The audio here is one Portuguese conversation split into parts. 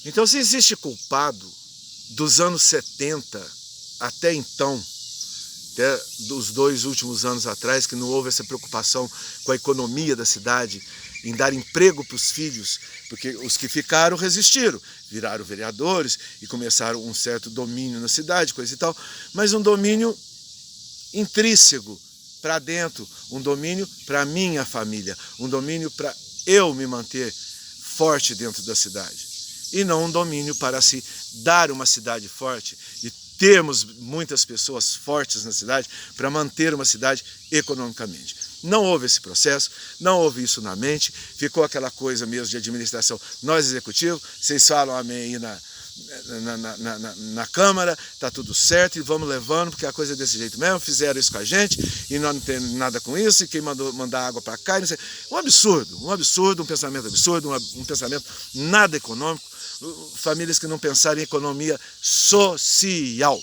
Então, se existe culpado dos anos 70 até então, até dos 2 últimos anos atrás, que não houve essa preocupação com a economia da cidade, em dar emprego para os filhos, porque os que ficaram resistiram, viraram vereadores e começaram um certo domínio na cidade, coisa e tal, mas um domínio intrínseco para dentro, um domínio para a minha família, um domínio para eu me manter forte dentro da cidade. E não um domínio para se dar uma cidade forte e termos muitas pessoas fortes na cidade para manter uma cidade economicamente. Não houve esse processo, não houve isso na mente, ficou aquela coisa mesmo de administração. Nós, executivo, vocês falam amém aí na Câmara, está tudo certo e vamos levando, porque a coisa é desse jeito mesmo, fizeram isso com a gente e nós não temos nada com isso, e quem mandou mandar água para cá, não sei. Um absurdo, um pensamento absurdo, um pensamento nada econômico, famílias que não pensaram em economia social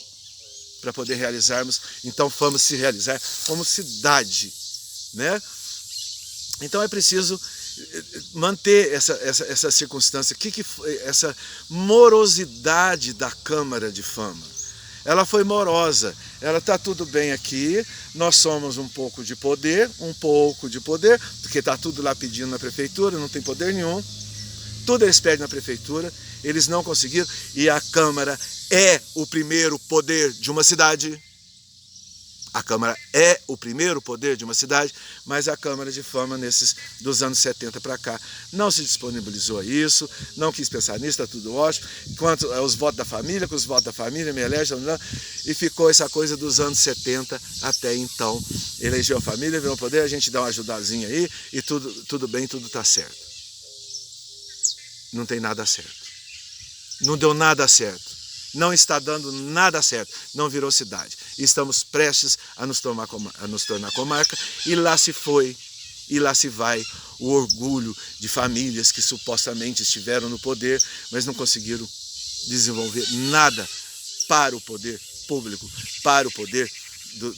para poder realizarmos, então vamos se realizar como cidade, né? Então é preciso manter essa circunstância, essa morosidade da Câmara de Fama. Ela foi morosa, ela está tudo bem aqui, nós somos um pouco de poder, porque está tudo lá pedindo na prefeitura, não tem poder nenhum, tudo eles pedem na prefeitura, eles não conseguiram, e a Câmara é o primeiro poder de uma cidade. A Câmara é o primeiro poder de uma cidade, mas a Câmara de Fama, dos anos 70 para cá, não se disponibilizou a isso, não quis pensar nisso, está tudo ótimo. Quanto aos votos da família, com os votos da família, me elege, e ficou essa coisa dos anos 70 até então. Elegeu a família, virou poder, a gente dá uma ajudazinha aí, e tudo bem, tudo está certo. Não tem nada certo. Não deu nada certo. Não está dando nada certo, não virou cidade. Estamos prestes a nos tornar comarca, e lá se foi, e lá se vai o orgulho de famílias que supostamente estiveram no poder, mas não conseguiram desenvolver nada para o poder público, para o poder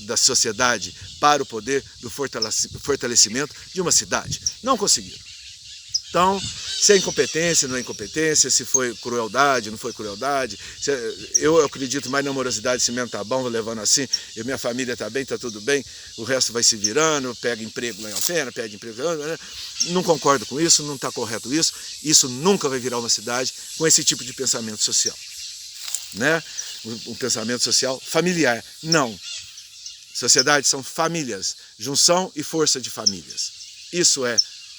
da sociedade, para o poder do fortalecimento de uma cidade. Não conseguiram. Então, se é incompetência, não é incompetência, se foi crueldade, não foi crueldade, eu acredito mais na morosidade, se mesmo tá bom, vou levando assim, e minha família tá bem, tá tudo bem, o resto vai se virando, pega emprego lá em Alfena, pede emprego, não concordo com isso, não está correto isso nunca vai virar uma cidade com esse tipo de pensamento social, né? Um pensamento social familiar, não. Sociedades são famílias, junção e força de famílias. Isso é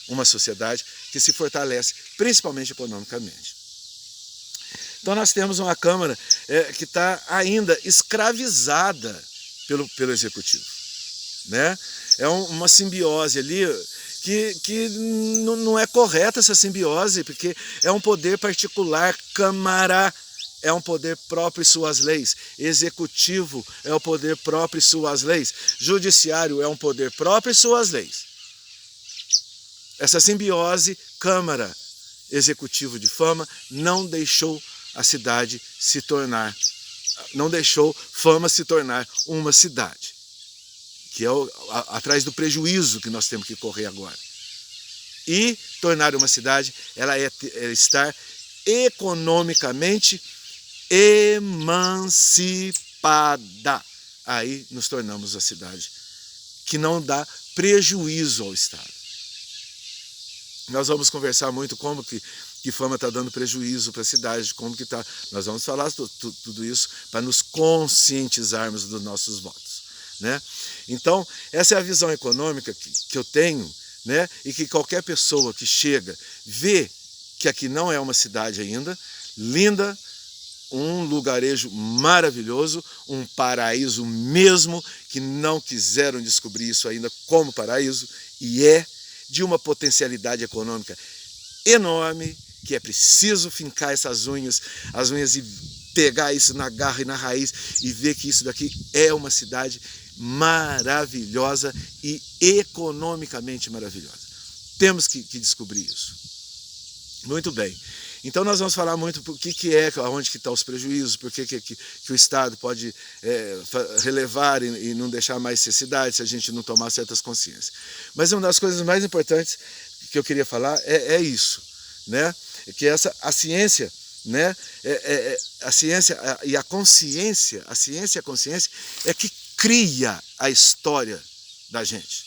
uma sociedade que se fortalece, principalmente economicamente. Então nós temos uma Câmara que está ainda escravizada pelo Executivo, né? É uma simbiose ali que não é correta, essa simbiose, porque é um poder particular. Câmara é um poder próprio e suas leis. Executivo é o poder próprio e suas leis. Judiciário é um poder próprio e suas leis. Essa simbiose, Câmara, Executivo de Fama, não deixou a cidade se tornar, não deixou Fama se tornar uma cidade, que é atrás do prejuízo que nós temos que correr agora. E tornar uma cidade, ela é estar economicamente emancipada. Aí nos tornamos a cidade que não dá prejuízo ao Estado. Nós vamos conversar muito como que Fama está dando prejuízo para a cidade, como que está. Nós vamos falar tudo isso para nos conscientizarmos dos nossos votos, né? Então, essa é a visão econômica que eu tenho, né? E que qualquer pessoa que chega, vê que aqui não é uma cidade ainda, linda, um lugarejo maravilhoso, um paraíso mesmo, que não quiseram descobrir isso ainda como paraíso, e é de uma potencialidade econômica enorme, que é preciso fincar as unhas e pegar isso na garra e na raiz e ver que isso daqui é uma cidade maravilhosa e economicamente maravilhosa. Temos que descobrir isso. Muito bem. Então nós vamos falar muito o que é, onde que estão os prejuízos, por que o Estado pode relevar e não deixar mais ser cidade se a gente não tomar certas consciências. Mas uma das coisas mais importantes que eu queria falar é isso, né? Que a ciência né? A ciência e a consciência, a ciência e a consciência é que cria a história da gente.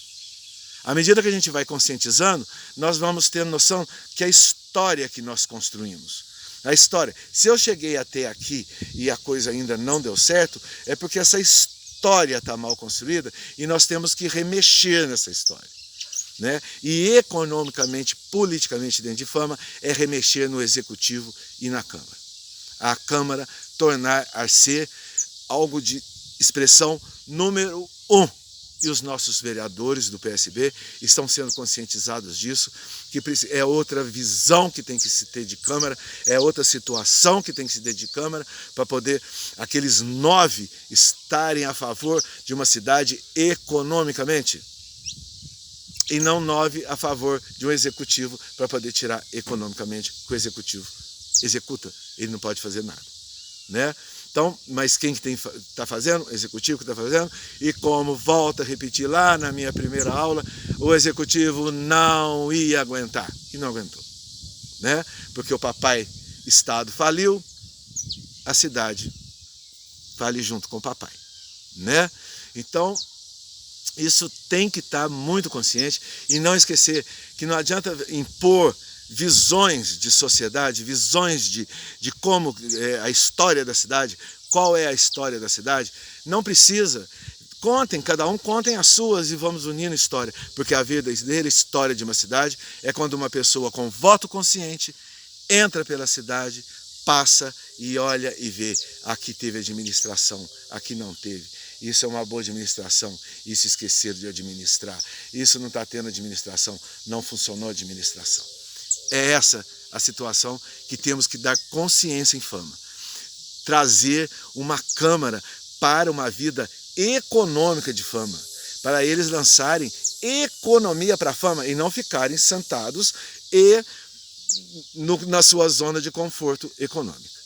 À medida que a gente vai conscientizando, nós vamos ter noção que a história que nós construímos, a história, se eu cheguei até aqui e a coisa ainda não deu certo, é porque essa história está mal construída e nós temos que remexer nessa história, né? E economicamente, politicamente dentro de Fama, é remexer no Executivo e na Câmara. A Câmara tornar a ser algo de expressão número 1. E os nossos vereadores do PSB estão sendo conscientizados disso, que é outra visão que tem que se ter de Câmara, é outra situação que tem que se ter de Câmara, para poder aqueles 9 estarem a favor de uma cidade economicamente, e não 9 a favor de um executivo para poder tirar economicamente, que o executivo executa, ele não pode fazer nada, né? Então, mas quem que está fazendo? O executivo que está fazendo. E como volto a repetir lá na minha primeira aula, o executivo não ia aguentar. E não aguentou, né? Porque o papai Estado faliu, a cidade fale junto com o papai, né? Então, isso tem que estar muito consciente e não esquecer que não adianta impor visões de sociedade, visões de como a história da cidade, qual é a história da cidade. Não precisa, contem, cada um contem as suas e vamos unindo história, porque a verdadeira história de uma cidade é quando uma pessoa com voto consciente entra pela cidade, passa e olha e vê, aqui teve administração, aqui não teve. Isso é uma boa administração, isso esqueceram de administrar, isso não está tendo administração, não funcionou a administração. É essa a situação que temos que dar consciência em Fama. Trazer uma Câmara para uma vida econômica de Fama, para eles lançarem economia para Fama e não ficarem sentados e na sua zona de conforto econômica.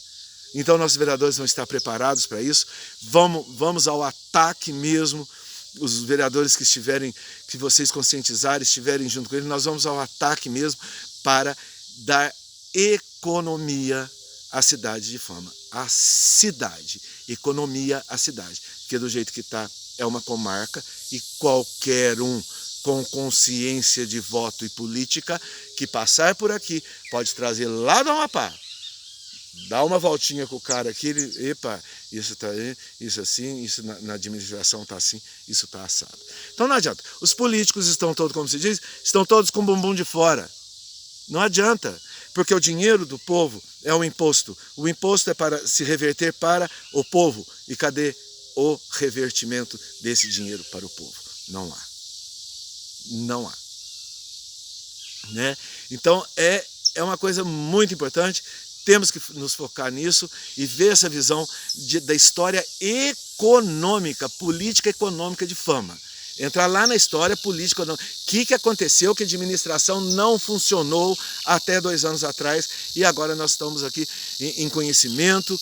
Então, nossos vereadores vão estar preparados para isso. Vamos ao ataque mesmo. Os vereadores que vocês conscientizarem, estiverem junto com eles, nós vamos ao ataque mesmo para dar economia à cidade de Fama. A cidade, economia à cidade. Porque do jeito que está, é uma comarca e qualquer um com consciência de voto e política que passar por aqui pode trazer lá do Amapá. Dá uma voltinha com o cara aqui, epa, isso está aí, isso assim, isso na administração está assim, isso está assado. Então não adianta. Os políticos estão todos, como se diz, estão todos com o bumbum de fora. Não adianta, porque o dinheiro do povo é um imposto. O imposto é para se reverter para o povo. E cadê o revertimento desse dinheiro para o povo? Não há. Não há. Né? Então é uma coisa muito importante. Temos que nos focar nisso e ver essa visão da história econômica, política econômica de Fama. Entrar lá na história política. O que aconteceu que a administração não funcionou até 2 anos atrás e agora nós estamos aqui em conhecimento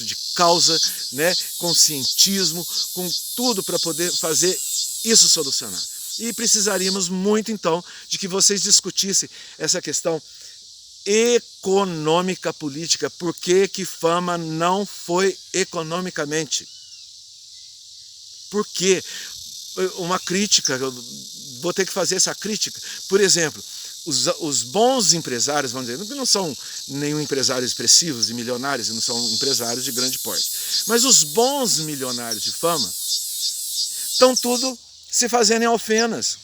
de causa, né, com cientismo, com tudo para poder fazer isso solucionar. E precisaríamos muito, então, de que vocês discutissem essa questão econômica política. Por que Fama não foi economicamente? Por quê? Uma crítica, eu vou ter que fazer essa crítica. Por exemplo, os bons empresários, vamos dizer, que não são nenhum empresários expressivos e milionários, não são empresários de grande porte, mas os bons milionários de Fama estão tudo se fazendo em Alfenas.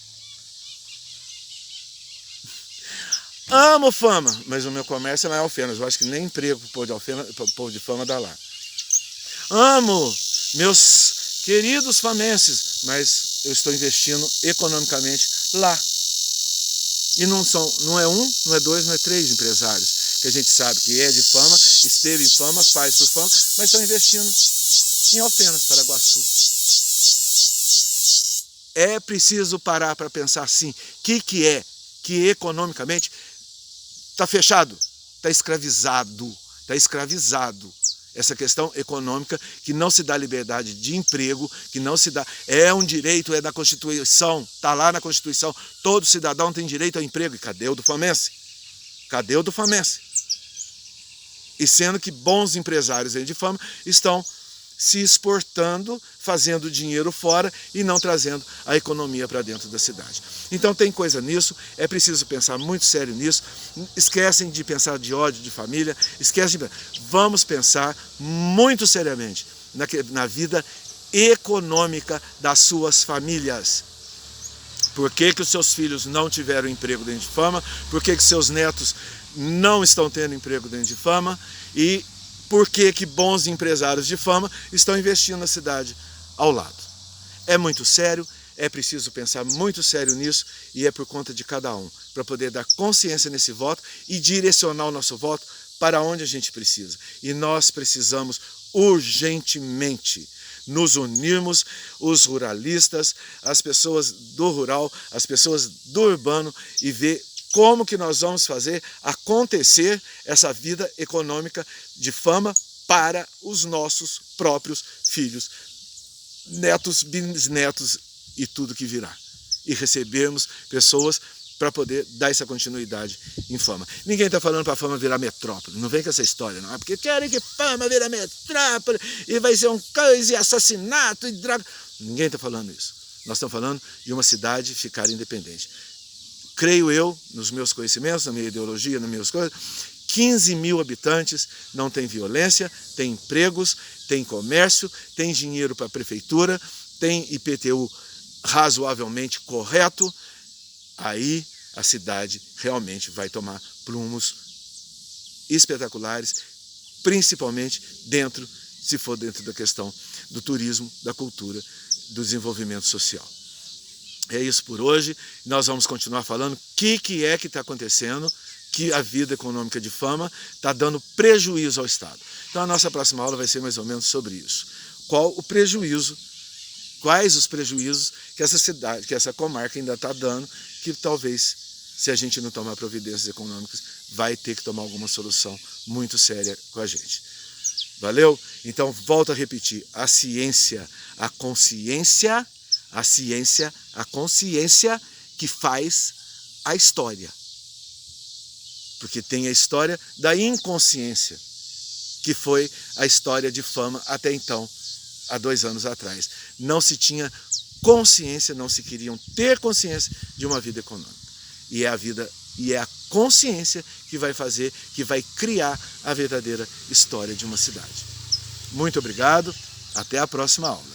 Amo Fama, mas o meu comércio não é Alfenas. Eu acho que nem emprego para o povo de Fama dá lá. Amo meus queridos famenses, mas eu estou investindo economicamente lá. E não é um, não é 2, não é 3 empresários, que a gente sabe que é de Fama, esteve em Fama, faz por Fama, mas estão investindo em Alfenas, Paraguaçu. É preciso parar para pensar assim, que é que economicamente está fechado, está escravizado, essa questão econômica, que não se dá liberdade de emprego, que não se dá, é um direito, é da Constituição, está lá na Constituição, todo cidadão tem direito ao emprego. E cadê o do famense? Cadê o do famense? E sendo que bons empresários de fama estão se exportando, fazendo dinheiro fora e não trazendo a economia para dentro da cidade. Então tem coisa nisso, é preciso pensar muito sério nisso. Esquecem de pensar de ódio de família, vamos pensar muito seriamente na vida econômica das suas famílias. Por que os seus filhos não tiveram emprego dentro de fama? Por que seus netos não estão tendo emprego dentro de fama? E por que bons empresários de fama estão investindo na cidade ao lado? É muito sério, é preciso pensar muito sério nisso e é por conta de cada um, para poder dar consciência nesse voto e direcionar o nosso voto para onde a gente precisa. E nós precisamos urgentemente nos unirmos, os ruralistas, as pessoas do rural, as pessoas do urbano, e ver como que nós vamos fazer acontecer essa vida econômica de fama para os nossos próprios filhos, netos, bisnetos e tudo que virá. E recebermos pessoas para poder dar essa continuidade em fama. Ninguém está falando para a fama virar metrópole, não vem com essa história, não. É porque querem que fama vira metrópole e vai ser um coisa e assassinato e droga. Ninguém está falando isso. Nós estamos falando de uma cidade ficar independente. Creio eu, nos meus conhecimentos, na minha ideologia, nas minhas coisas, 15 mil habitantes, não tem violência, tem empregos, tem comércio, tem dinheiro para a prefeitura, tem IPTU razoavelmente correto, aí a cidade realmente vai tomar rumos espetaculares, principalmente se for dentro da questão do turismo, da cultura, do desenvolvimento social. É isso por hoje. Nós vamos continuar falando o que é que está acontecendo, que a vida econômica de fama está dando prejuízo ao Estado. Então a nossa próxima aula vai ser mais ou menos sobre isso. Quais os prejuízos que essa cidade, que essa comarca ainda está dando, que talvez, se a gente não tomar providências econômicas, vai ter que tomar alguma solução muito séria com a gente. Valeu? Então, volto a repetir, a ciência, a consciência que faz a história. Porque tem a história da inconsciência, que foi a história de fama até então, há 2 anos atrás. Não se tinha consciência, não se queriam ter consciência de uma vida econômica. E é a consciência que vai criar a verdadeira história de uma cidade. Muito obrigado, até a próxima aula.